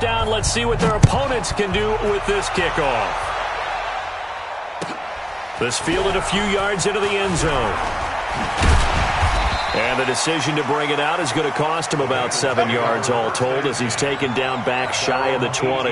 down. Let's see what their opponents can do with this kickoff. This fielded a few yards into the end zone. And the decision to bring it out is going to cost him about 7 yards all told as he's taken down back shy of the 20.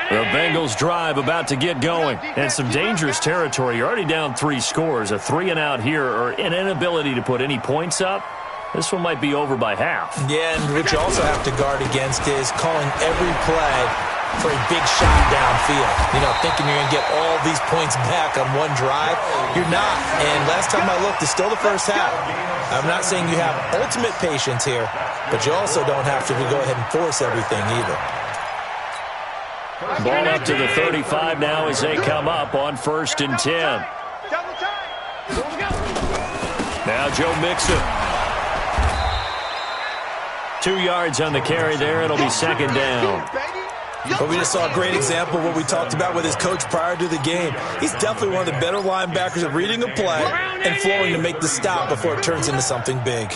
The Bengals drive about to get going. And some dangerous territory. You're already down 3 scores. A 3-and-out here or an inability to put any points up. This one might be over by half. Yeah, and what you also have to guard against is calling every play for a big shot downfield. You know, thinking you're going to get all these points back on one drive. You're not. And last time I looked, it's still the first half. I'm not saying you have ultimate patience here, but you also don't have to go ahead and force everything either. Ball up to the 35 now as they come up on 1st and 10. Now Joe Mixon. 2 yards on the carry there. It'll be 2nd down. But we just saw a great example of what we talked about with his coach prior to the game. He's definitely one of the better linebackers at reading a play and flowing to make the stop before it turns into something big.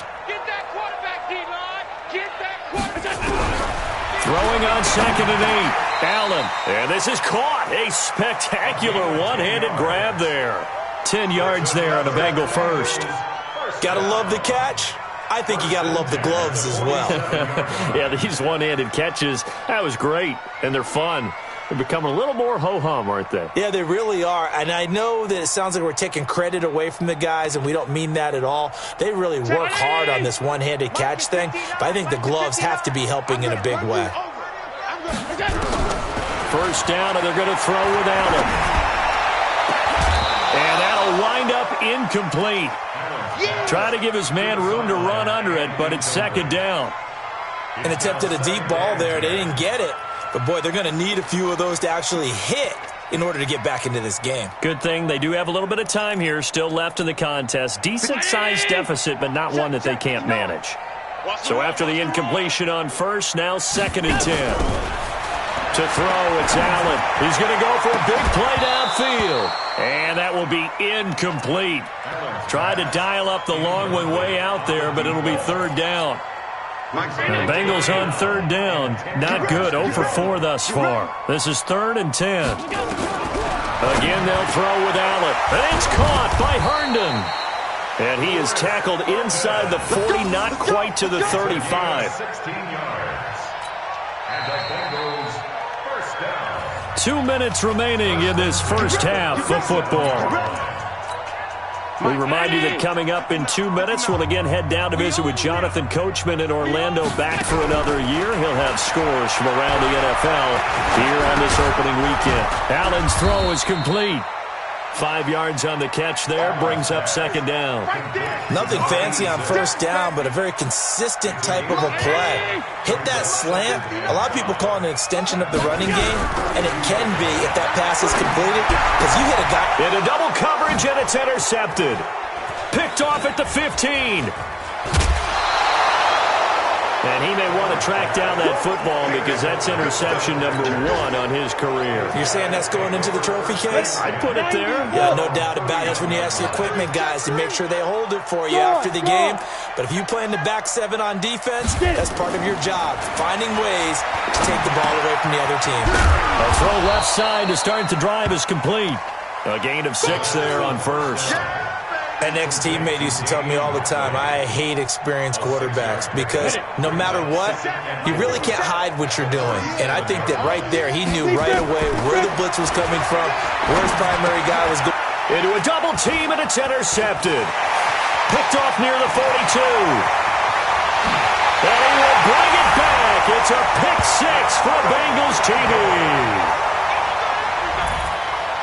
Throwing on 2nd and 8. Allen. And this is caught. A spectacular one-handed grab there. 10 yards there on a Bengal first. Gotta love the catch. I think you got to love the gloves as well. Yeah, these one-handed catches, that was great, and they're fun. They're becoming a little more ho-hum, aren't they? Yeah, they really are, and I know that it sounds like we're taking credit away from the guys, and we don't mean that at all. They really work hard on this one-handed catch thing, but I think the gloves have to be helping in a big way. 1st down, and they're going to throw with Allen. And that'll wind up incomplete. Try to give his man room to run under it, but it's 2nd down. An attempt at a deep ball there. They didn't get it. But, boy, they're going to need a few of those to actually hit in order to get back into this game. Good thing they do have a little bit of time here still left in the contest. Decent-sized deficit, but not one that they can't manage. So after the incompletion on 1st, now 2nd and 10. To throw, it's Allen. He's going to go for a big play downfield. And that will be incomplete. Tried to dial up the long one way out there, but it'll be 3rd down. The Bengals on 3rd down. Not good. 0 for 4 thus far. This is 3rd and 10. Again, they'll throw with Allen. And it's caught by Herndon. And he is tackled inside the 40, not quite to the 35. 2 minutes remaining in this first half of football. We remind you that coming up in 2 minutes, we'll again head down to visit with Jonathan Coachman in Orlando, back for another year. He'll have scores from around the NFL here on this opening weekend. Allen's throw is complete. 5 yards on the catch there, brings up 2nd down. Nothing fancy on 1st down, but a very consistent type of a play. Hit that slant. A lot of people call it an extension of the running game, and it can be if that pass is completed, because you hit a guy. Into double coverage, and it's intercepted. Picked off at the 15. And he may want to track down that football because that's interception number 1 on his career. You're saying that's going into the trophy case? I'd put it there. Yeah, no doubt about it. That's when you ask the equipment guys to make sure they hold it for you after the game. But if you play in the back 7 on defense, that's part of your job, finding ways to take the ball away from the other team. A throw left side to start the drive is complete. A gain of 6 there on 1st. An ex-teammate used to tell me all the time, I hate experienced quarterbacks because no matter what, you really can't hide what you're doing. And I think that right there, he knew right away where the blitz was coming from, where his primary guy was going. Into a double team, and it's intercepted. Picked off near the 42. And he will bring it back. It's a pick 6 for Bengals TD.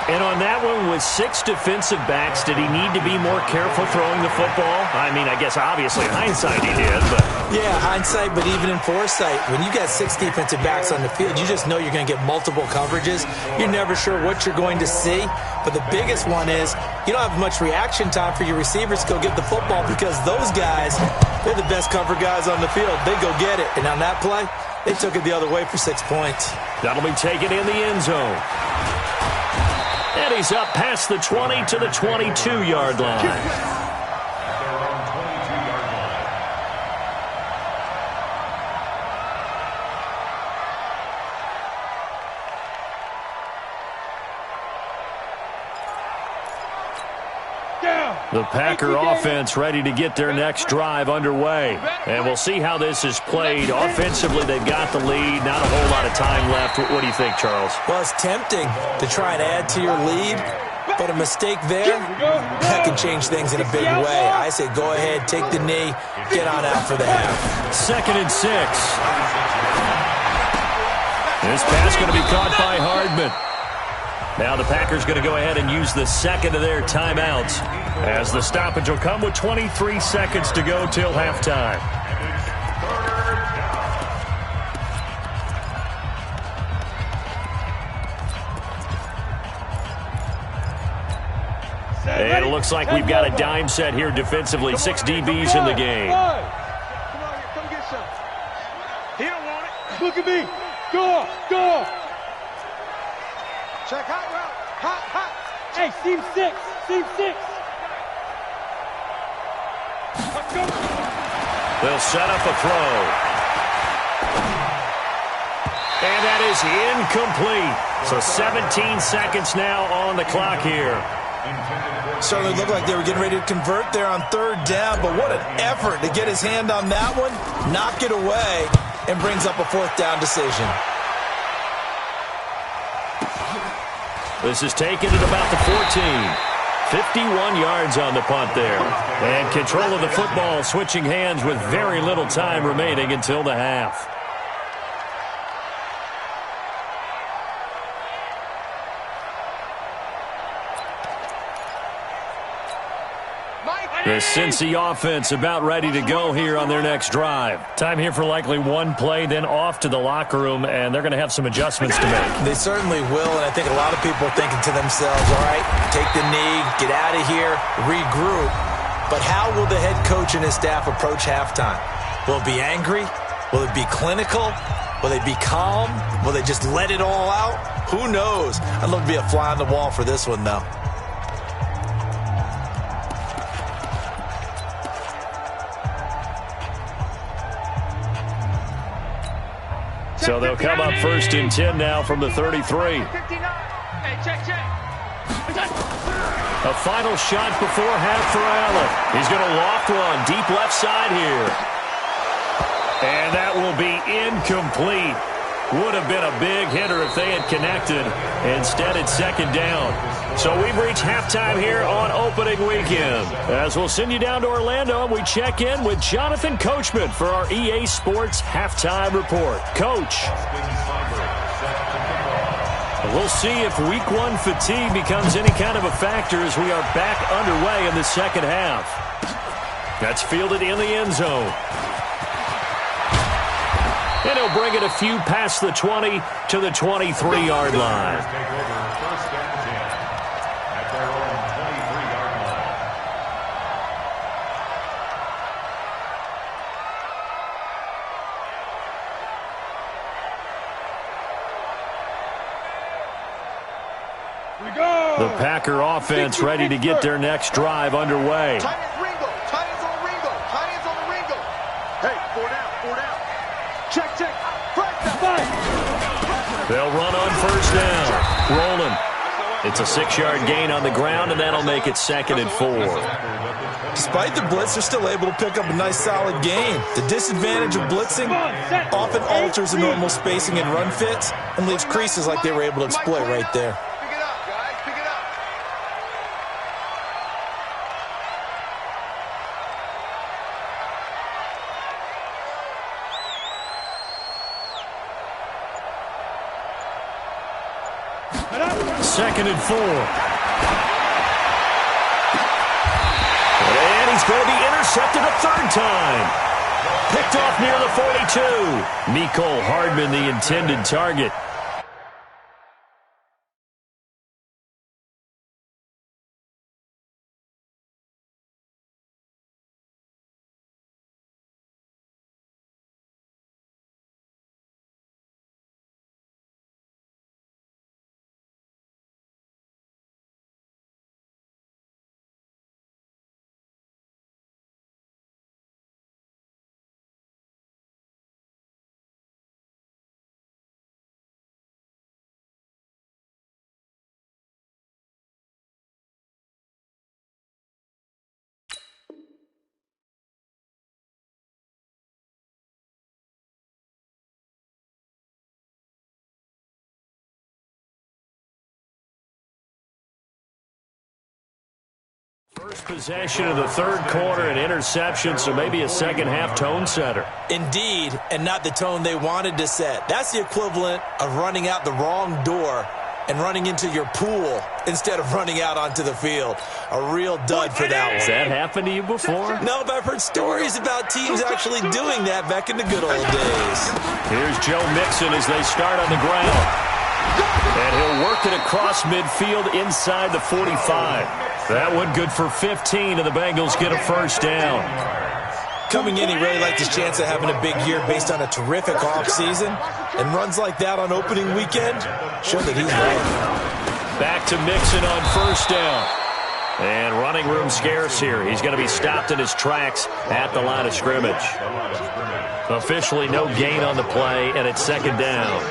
And on that one, with 6 defensive backs, did he need to be more careful throwing the football? I mean, I guess obviously in hindsight he did, but... Yeah, hindsight, but even in foresight, when you got 6 defensive backs on the field, you just know you're going to get multiple coverages. You're never sure what you're going to see. But the biggest one is you don't have much reaction time for your receivers to go get the football because those guys, they're the best cover guys on the field. They go get it. And on that play, they took it the other way for 6 points. That'll be taken in the end zone. And he's up past the 20 to the 22-yard line. The Packer offense ready to get their next drive underway. And we'll see how this is played. Offensively, they've got the lead. Not a whole lot of time left. What do you think, Charles? Well, it's tempting to try and add to your lead, but a mistake there, that can change things in a big way. I say go ahead, take the knee, get on out for the half. 2nd and 6. This pass going to be caught by Hardman. Now the Packers going to go ahead and use the second of their timeouts, as the stoppage will come with 23 seconds to go till halftime. And it looks like we've got a dime set here defensively. 6 DBs in the game. Come get some. He don't want it. Look at me. Go. Check hot route. Hot. Hey, seam 6. Let's go. They'll set up a throw. And that is incomplete. So 17 seconds now on the clock here. Certainly looked like they were getting ready to convert there on 3rd down, but what an effort to get his hand on that one, knock it away, and brings up a 4th down decision. This is taken at about the 14. 51 yards on the punt there. And control of the football switching hands with very little time remaining until the half. The Cincy offense about ready to go here on their next drive. Time here for likely one play, then off to the locker room, and they're going to have some adjustments to make. They certainly will, and I think a lot of people are thinking to themselves, all right, take the knee, get out of here, regroup. But how will the head coach and his staff approach halftime? Will it be angry? Will it be clinical? Will they be calm? Will they just let it all out? Who knows? I'd love to be a fly on the wall for this one, though. So they'll come up 1st and 10 now from the 33. Hey, check. A final shot before half for Allen. He's going to loft one deep left side here. And that will be incomplete. Would have been a big hitter if they had connected. Instead, it's 2nd down. So we've reached halftime here on opening weekend. As we'll send you down to Orlando, and we check in with Jonathan Coachman for our EA Sports Halftime Report. Coach. We'll see if Week 1 fatigue becomes any kind of a factor as we are back underway in the second half. That's fielded in the end zone. And he'll bring it a few past the 20 to the 23-yard line. The Packer offense ready to get their next drive underway. Tight ends on the Ringo. Hey, 4 down. Check. They'll run on 1st down. Rolling. It's a 6-yard gain on the ground, and that'll make it 2nd and 4. Despite the blitz, they're still able to pick up a nice, solid gain. The disadvantage of blitzing often alters the normal spacing and run fits and leaves creases like they were able to exploit right there. Pick it up, guys. Pick it up. Second and 4. And he's going to be intercepted a 3rd time. Picked off near the 42. Mecole Hardman, the intended target. First possession of the third quarter, an interception, so maybe a second-half tone setter. Indeed, and not the tone they wanted to set. That's the equivalent of running out the wrong door and running into your pool instead of running out onto the field. A real dud for that one. Has that happened to you before? No, but I've heard stories about teams actually doing that back in the good old days. Here's Joe Mixon as they start on the ground. And he'll work it across midfield inside the 45. That one good for 15, and the Bengals get a first down. Coming in, he really liked his chance of having a big year based on a terrific offseason. And runs like that on opening weekend show that he's ready. Back to Mixon on first down. And running room scarce here. He's going to be stopped in his tracks at the line of scrimmage. Officially no gain on the play, and it's second down.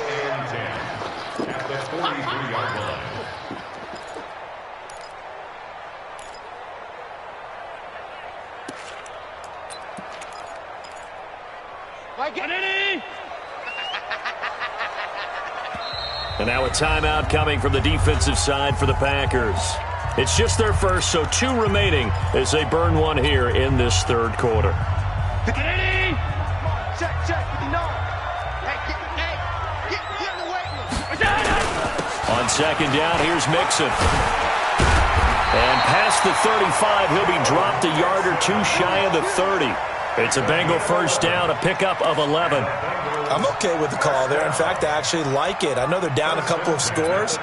And now a timeout coming from the defensive side for the Packers. It's just their first, so 2 remaining as they burn one here in this third quarter. Check, 59. Hey, get in the way. On second down, here's Mixon. And past the 35, he'll be dropped a yard or 2 shy of the 30. It's a Bengal first down, a pickup of 11. I'm okay with the call there. In fact, I actually like it. I know they're down a couple of scores,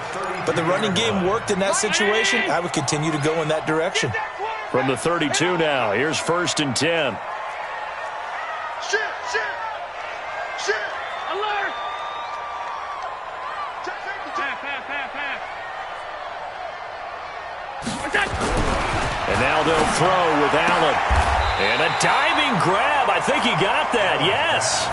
but the running game worked in that situation. I would continue to go in that direction. From the 32 now, here's first and 10. Shit. Alert. And now they'll throw with Allen. And a diving grab. I think he got that, yes.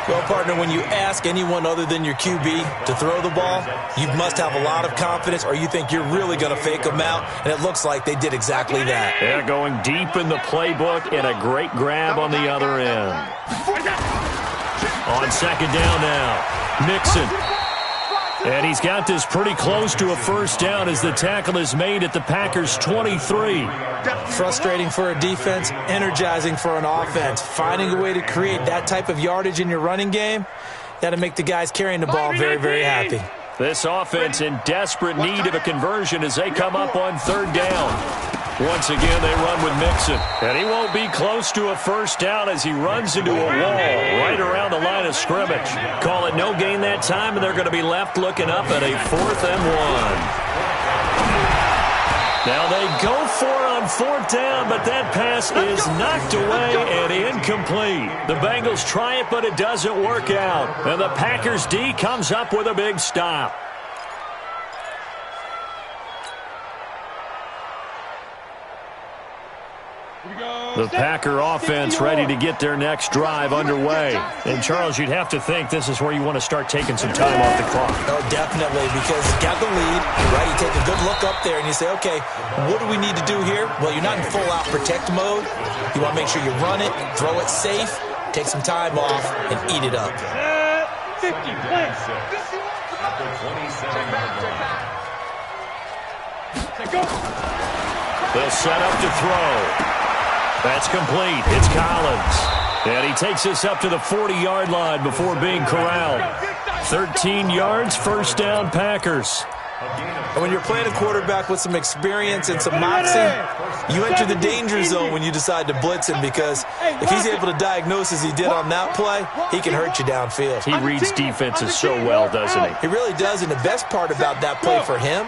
Well, partner, when you ask anyone other than your QB to throw the ball, you must have a lot of confidence or you think you're really going to fake them out, and it looks like they did exactly that. They're going deep in the playbook and a great grab on the other end. On second down now, Mixon. And he's got this pretty close to a first down as the tackle is made at the Packers' 23. Frustrating for a defense, energizing for an offense. Finding a way to create that type of yardage in your running game, that'll make the guys carrying the ball very, very happy. This offense in desperate need of a conversion as they come up on third down. Once again, they run with Mixon. And he won't be close to a first down as he runs into a wall right around the line of scrimmage. Call it no gain that time, and they're going to be left looking up at a 4th and 1. Now they go for it on 4th down, but that pass is knocked away and incomplete. The Bengals try it, but it doesn't work out. And the Packers D comes up with a big stop. The Packer offense ready to get their next drive underway. And, Charles, you'd have to think this is where you want to start taking some time off the clock. Oh, definitely, because you got the lead, right? You take a good look up there and you say, okay, what do we need to do here? Well, you're not in full-out protect mode. You want to make sure you run it, throw it safe, take some time off, and eat it up. 50, They'll set up to throw. That's complete. It's Collins. And he takes this up to the 40-yard line before being corralled. 13 yards, first down, Packers. And when you're playing a quarterback with some experience and some moxie, you enter the danger zone when you decide to blitz him, because if he's able to diagnose as he did on that play, he can hurt you downfield. He reads defenses so well, doesn't he? He really does, and the best part about that play for him,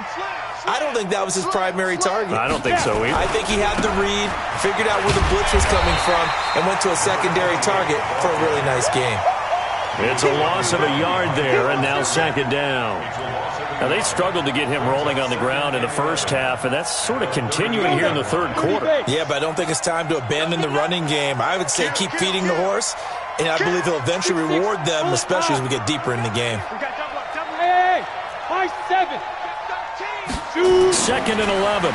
I don't think that was his primary target. I don't think so either. I think he had the read, figured out where the blitz was coming from, and went to a secondary target for a really nice game. It's a loss of a yard there, and now second down. Now, they struggled to get him rolling on the ground in the first half, and that's sort of continuing here in the third quarter. Yeah, but I don't think it's time to abandon the running game. I would say keep feeding the horse, and I believe he'll eventually reward them, especially as we get deeper in the game. Hey, high 7. Second and 11.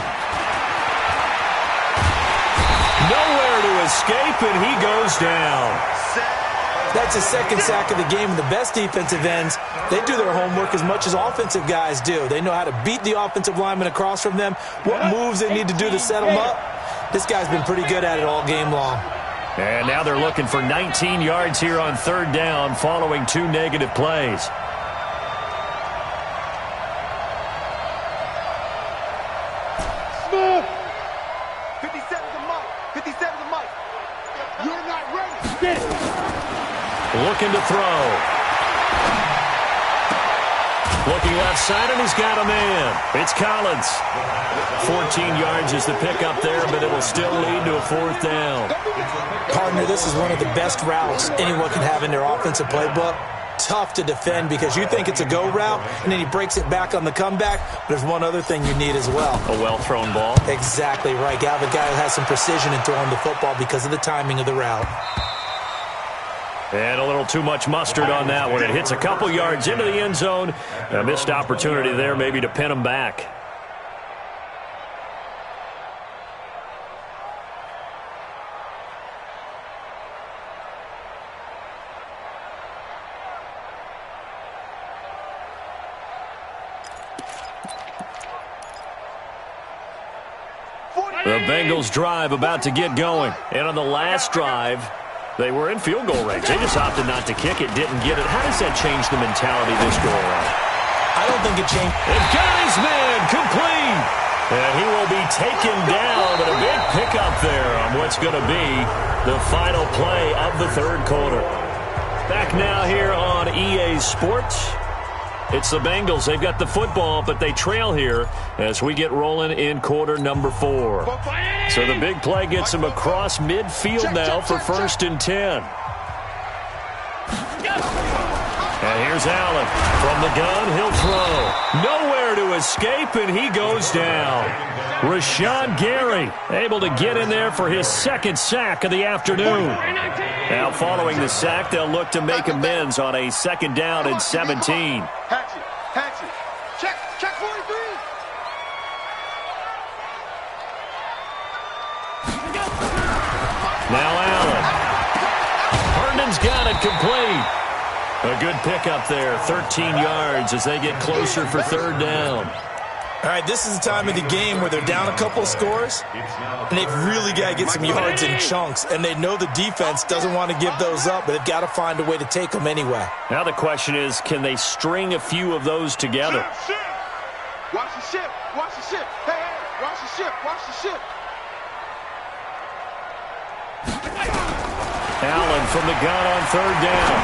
Nowhere to escape, and he goes down. That's his second sack of the game, and the best defensive ends, they do their homework as much as offensive guys do. They know how to beat the offensive lineman across from them, what moves they need to do to set them up. This guy's been pretty good at it all game long. And now they're looking for 19 yards here on third down following 2 negative plays. Smith! 57's a Mike. 57's a Mike. You're not ready. Looking to throw. Looking left side, and he's got a man. It's Collins. 14 yards is the pickup there, but it will still lead to a fourth down. Partner, this is one of the best routes anyone can have in their offensive playbook. Tough to defend because you think it's a go route, and then he breaks it back on the comeback. But there's one other thing you need as well. A well-thrown ball. Exactly right. You have a guy who has some precision in throwing the football because of the timing of the route. And a little too much mustard on that one. It hits a couple yards into the end zone. A missed opportunity there maybe to pin him back. The Bengals drive about to get going. And on the last drive, they were in field goal range. They just opted not to kick it, didn't get it. How does that change the mentality this go around? I don't think it changed. And got his man complete. And he will be taken down, but a big pickup there on what's going to be the final play of the third quarter. Back now here on EA Sports. It's the Bengals. They've got the football, but they trail here as we get rolling in quarter number 4. So the big play gets them across midfield now for 1st and 10. And here's Allen. From the gun, he'll throw. Nowhere to escape, and he goes down. Rashawn Gary able to get in there for his second sack of the afternoon. Now following the sack, they'll look to make amends on a 2nd down and 17. Hatchet. Check 43. Now Allen. Herndon's got it complete. A good pickup there, 13 yards as they get closer for 3rd down. All right, this is the time of the game where they're down a couple of scores, and they've really got to get some yards in chunks, and they know the defense doesn't want to give those up, but they've got to find a way to take them anyway. Now the question is, can they string a few of those together? Watch the ship. Watch the ship. Hey, watch the ship. Watch the ship. Allen from the gun on 3rd down.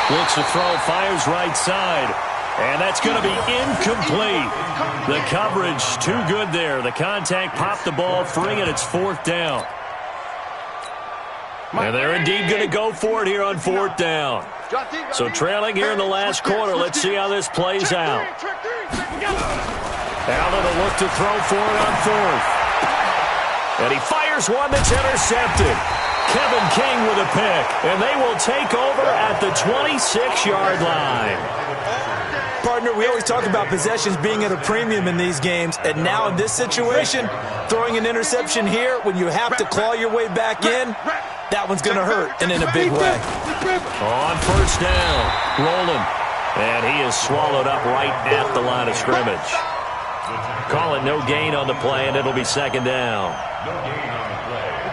Looks to throw, fires right side. And that's going to be incomplete. The coverage too good there. The contact popped the ball free, and it's 4th down. And they're indeed going to go for it here on 4th down. So trailing here in the last quarter. Let's see how this plays out. Allen will look to throw for it on 4th. And he fires one that's intercepted. Kevin King with a pick. And they will take over at the 26-yard line. Partner, we always talk about possessions being at a premium in these games, and now in this situation, throwing an interception here when you have to claw your way back in, that one's going to hurt, and in a big way. On 1st down, Roland. And he is swallowed up right at the line of scrimmage. Call it no gain on the play, and it'll be 2nd down.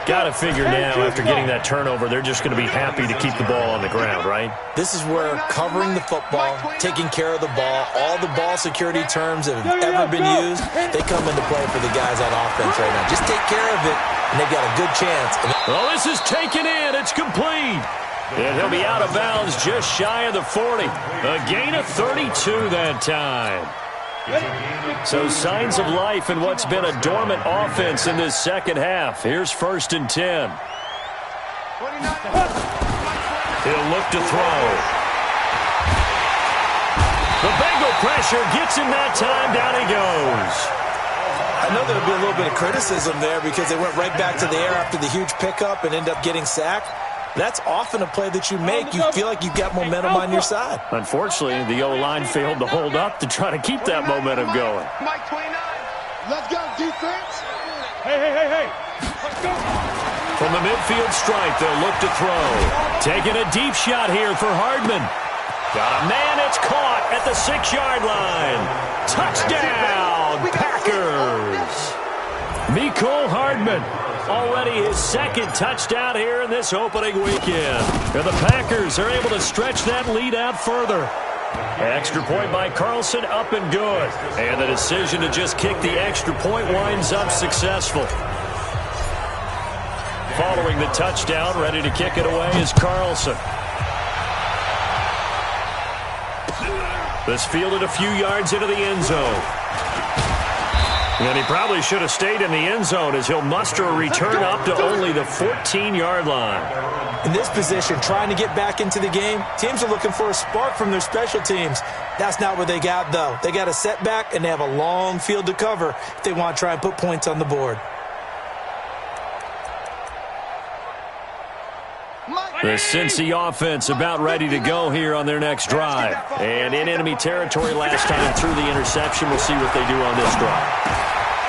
Got to figure now, after getting that turnover, they're just going to be happy to keep the ball on the ground, right? This is where covering the football, taking care of the ball, all the ball security terms that have ever been used, they come into play for the guys on offense right now. Just take care of it, and they've got a good chance. Oh, this is taken in. It's complete. And he'll be out of bounds just shy of the 40. A gain of 32 that time. So signs of life in what's been a dormant offense in this second half. Here's 1st and 10. He'll look to throw. The Bengal pressure gets him that time. Down he goes. I know there'll be a little bit of criticism there because they went right back to the air after the huge pickup and end up getting sacked. That's often a play that you make. You feel like you've got momentum on your side. Unfortunately, the O-line failed to hold up to try to keep that momentum going. Mike 29. Let's go, defense. Hey. Let's go. From the midfield stripe, they'll look to throw. Taking a deep shot here for Hardman. Got a man, it's caught at the 6-yard line. Touchdown, Packers. Mecole Hardman, already his second touchdown here in this opening weekend. And the Packers are able to stretch that lead out further. Extra point by Carlson, up and good. And the decision to just kick the extra point winds up successful. Following the touchdown, ready to kick it away is Carlson. This fielded a few yards into the end zone. And he probably should have stayed in the end zone as he'll muster a return up to only the 14-yard line. In this position, trying to get back into the game, teams are looking for a spark from their special teams. That's not what they got, though. They got a setback, and they have a long field to cover if they want to try and put points on the board. The Cincy offense about ready to go here on their next drive. And in enemy territory last time through the interception. We'll see what they do on this drive.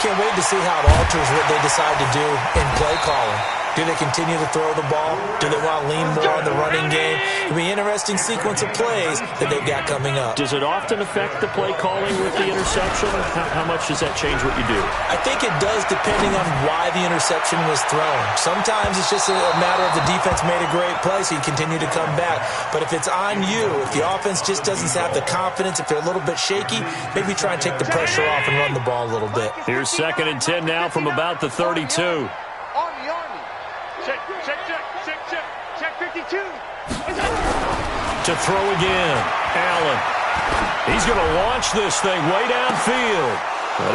Can't wait to see how it alters what they decide to do in play calling. Do they continue to throw the ball? Do they want to lean more on the running game? It'll be an interesting sequence of plays that they've got coming up. Does it often affect the play calling with the interception? How much does that change what you do? I think it does depending on why the interception was thrown. Sometimes it's just a matter of the defense made a great play, so you continue to come back. But if it's on you, if the offense just doesn't have the confidence, if they're a little bit shaky, maybe try and take the pressure off and run the ball a little bit. Here's 2nd and 10 now from about the 32. Check 52. To throw again, Allen. He's going to launch this thing way downfield.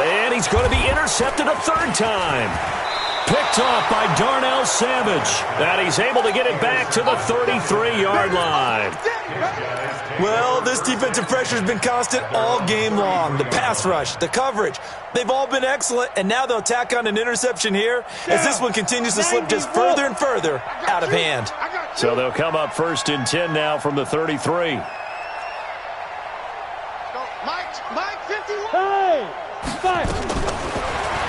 And he's going to be intercepted a 3rd time. Picked off by Darnell Savage. And he's able to get it back to the 33-yard line. Well, this defensive pressure has been constant all game long. The pass rush, the coverage, they've all been excellent, and now they'll tack on an interception here as this one continues to slip just further and further out of hand. So they'll come up 1st and 10 now from the 33. Mike, 51. Hey!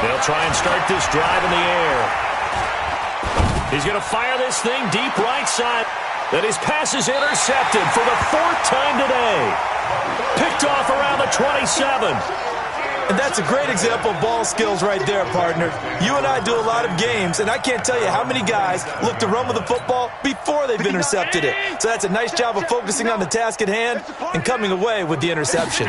They'll try and start this drive in the air. He's going to fire this thing deep right side. That his pass is intercepted for the 4th time today. Picked off around the 27. And that's a great example of ball skills right there, partner. You and I do a lot of games, and I can't tell you how many guys look to run with the football before they've intercepted it. So that's a nice job of focusing on the task at hand and coming away with the interception.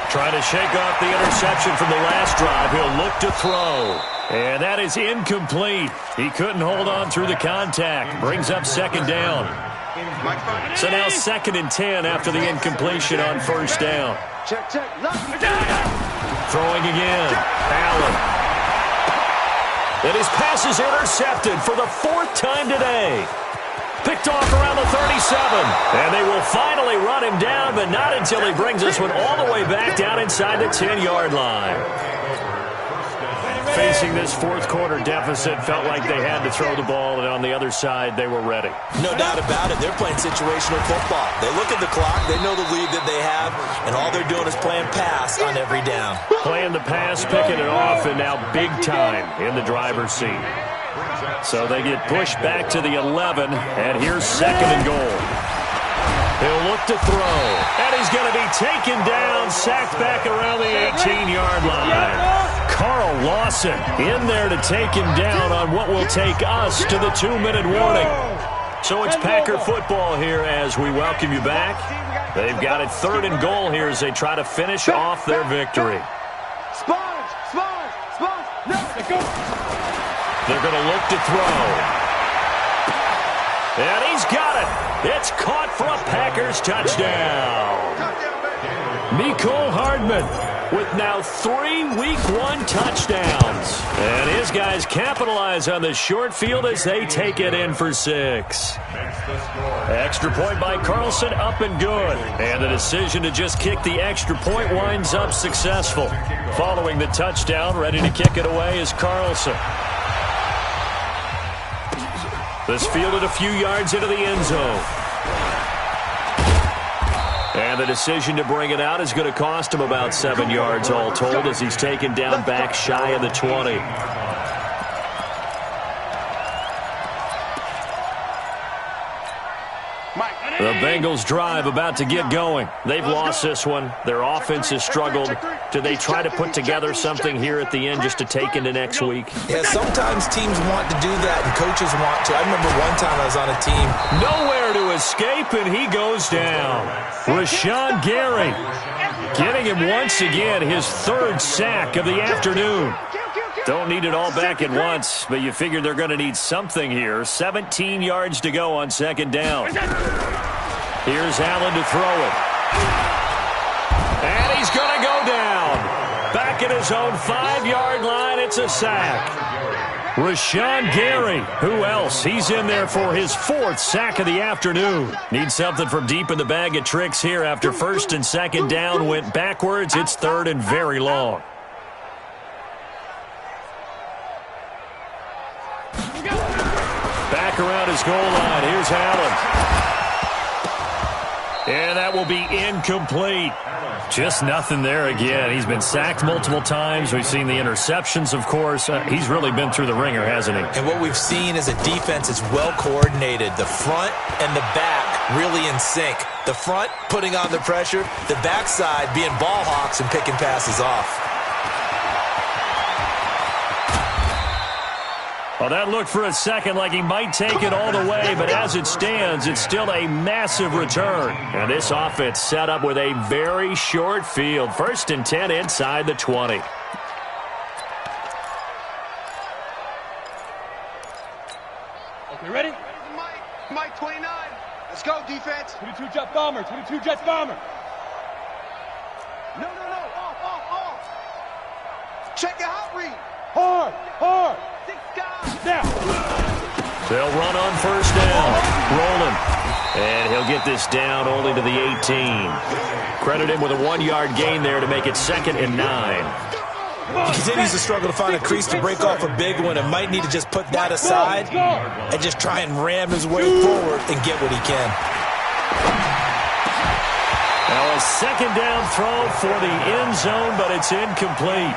Trying to shake off the interception from the last drive. He'll look to throw. And that is incomplete. He couldn't hold on through the contact. Brings up 2nd down. So now 2nd and 10 after the incompletion on 1st down. Check. Throwing again. Allen. And his pass is intercepted for the 4th time today. Picked off around the 37. And they will finally run him down, but not until he brings this one all the way back down inside the 10-yard line. Facing this 4th quarter deficit, felt like they had to throw the ball, and on the other side, they were ready. No doubt about it. They're playing situational football. They look at the clock, they know the lead that they have, and all they're doing is playing pass on every down. Playing the pass, picking it off, and now big time in the driver's seat. So they get pushed back to the 11, and here's 2nd and goal. He'll look to throw, and he's going to be taken down, sacked back around the 18-yard line. Carl Lawson in there to take him down on what will take us to the 2-minute warning. So it's Packer football here as we welcome you back. They've got it 3rd and goal here as they try to finish off their victory. Sponge. They're going to look to throw. And he's got it. It's caught for a Packers touchdown. Mecole Hardman with now 3 Week 1 touchdowns. And his guys capitalize on the short field as they take it in for 6. Extra point by Carlson, up and good. And the decision to just kick the extra point winds up successful. Following the touchdown, ready to kick it away is Carlson. This fielded a few yards into the end zone. And the decision to bring it out is going to cost him about 7 yards all told as he's taken down back shy of the 20. The Bengals drive about to get going. They've lost this one. Their offense has struggled. Do they try to put together something here at the end just to take into next week? Yeah, sometimes teams want to do that and coaches want to. I remember one time I was on a team. Nowhere to escape, and he goes down. Rashawn Gary getting him once again, his third sack of the afternoon. Don't need it all back at once, but you figure they're going to need something here. 17 yards to go on second down. Here's Allen to throw it. And he's going to go down. Back at his own 5-yard line, it's a sack. Rashawn Gary, who else? He's in there for his 4th sack of the afternoon. Needs something from deep in the bag of tricks here after first and second down went backwards. It's third and very long. Back around his goal line. Here's Allen. And that will be incomplete. Just nothing there again. He's been sacked multiple times. We've seen the interceptions, of course. He's really been through the ringer, hasn't he? And what we've seen is a defense that's well coordinated. The front and the back really in sync. The front putting on the pressure. The backside being ball hawks and picking passes off. Well, that looked for a second like he might take it all the way, but as it stands, it's still a massive return. And this offense set up with a very short field. 1st and 10 inside the 20. Okay, ready? Mike 29. Let's go, defense. 22 Jet Bomber. 22 Jet Bomber. No. Off. Check your hot read. Hard. 6 guys. Now. They'll run on first down. Rolling. And he'll get this down only to the 18. Credit him with a 1-yard gain there to make it 2nd and 9. He continues to struggle to find a crease to break off a big one and might need to just put that aside and just try and ram his way forward and get what he can. Now a 2nd down throw for the end zone, but it's incomplete.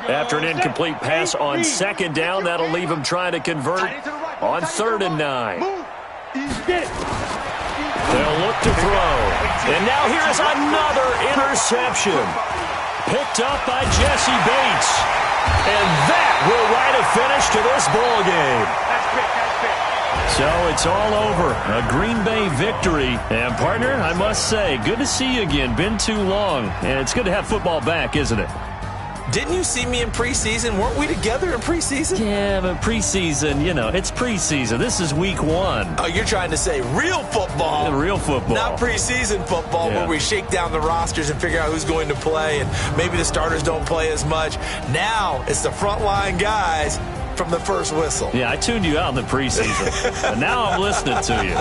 After an incomplete pass on 2nd down, that'll leave him trying to convert on 3rd and 9. They'll look to throw. And now here's another interception. Picked up by Jesse Bates. And that will write a finish to this ball game. So it's all over. A Green Bay victory. And, partner, I must say, good to see you again. Been too long. And it's good to have football back, isn't it? Didn't you see me in preseason? Weren't we together in preseason? Yeah, but preseason, it's preseason. This is week 1. Oh, you're trying to say real football. Real football. Not preseason football where we shake down the rosters and figure out who's going to play and maybe the starters don't play as much. Now it's the frontline guys from the first whistle. Yeah, I tuned you out in the preseason. But now I'm listening to you.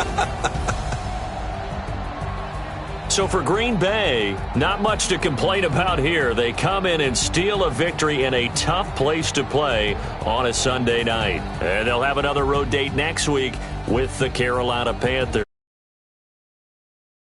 So for Green Bay, not much to complain about here. They come in and steal a victory in a tough place to play on a Sunday night. And they'll have another road date next week with the Carolina Panthers.